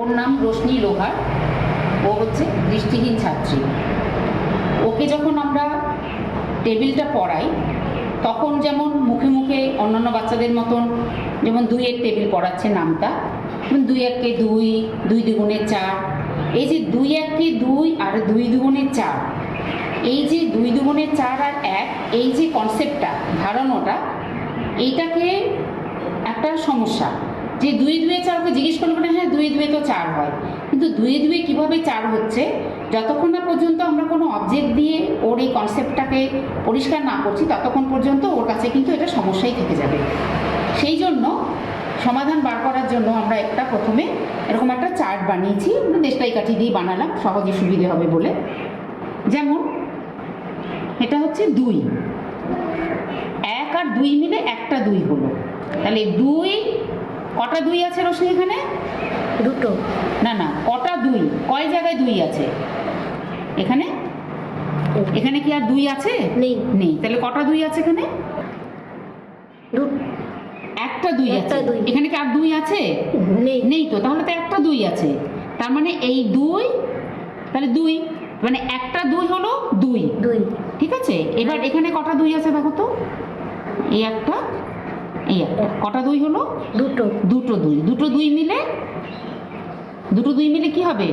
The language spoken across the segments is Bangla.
ওর নাম রোশনি লোহার। ও হচ্ছে দৃষ্টিহীন ছাত্রী। ওকে যখন আমরা টেবিলটা পড়াই তখন যেমন মুখে মুখে অন্যান্য বাচ্চাদের মতন যেমন 2-এর টেবিল পড়াচ্ছে নামটা, যেমন 2-1-কে 2, 2-2 4, এই যে 2-1-কে 2 আর 2-2 4, এই যে 2-2 4 আর 1, এই যে কনসেপ্টটা, ধারণাটা, এইটাকে একটা সমস্যা যে 2-2 4 জিজ্ঞেস করলে না, হ্যাঁ 2-2 তো 4 হয়, কিন্তু 2-2 কীভাবে 4 হচ্ছে যতক্ষণ না পর্যন্ত আমরা কোনো অবজেক্ট দিয়ে ওর এই কনসেপ্টটাকে পরিষ্কার না করছি ততক্ষণ পর্যন্ত ওর কাছে কিন্তু এটা সমস্যাই থেকে যাবে। সেই জন্য সমাধান বার করার জন্য আমরা প্রথমে এরকম একটা চার্ট বানিয়েছি, দেশলাই কাঠি দিয়ে বানালাম সহজে সুবিধে হবে বলে। যেমন এটা হচ্ছে 2, 1 আর 2 মিলে একটা 2 হলো, তাহলে 2 কটা 2 আছে রোশনি এখানে? দুটো। না না, কটা 2, কয় জায়গায় 2 আছে? এখানে এখানে কি আর 2 আছে? নেই। নেই, তাহলে কটা 2 আছে এখানে? একটা 2 আছে। এখানে কি আর 2 আছে? নেই। নেই তো, তাহলে তো একটা 2 আছে। তার মানে এই 2, তাহলে 2 মানে একটা 2 হলো 2। ঠিক আছে, এবার এখানে কটা 2 আছে দেখো তো? এই একটা, এই একটা, কটা 2 হলো? দুটো। দুটো 2, দুটো 2 মিলে, দুটো 2 মিলে কি হবে?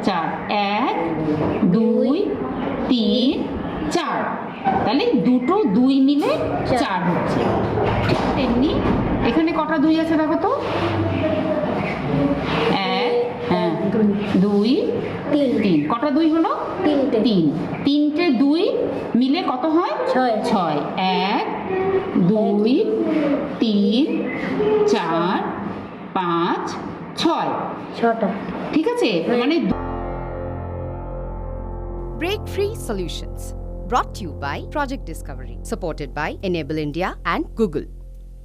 4। 1 2 3 4, তাহলে দুটো 2 মিলে 4 হচ্ছে। তেমনি এখানে কটা 2 আছে দেখো তো? 1 হ্যাঁ 2 3, কটা 2 হলো? 3। তিনটে 2 মিলে কত হয়? 6। 1 2 3 4 5 6, 6টা। ঠিক আছে, মানে Breakfreesolutions, brought to you by Project Discovery, supported by Enable India and Google.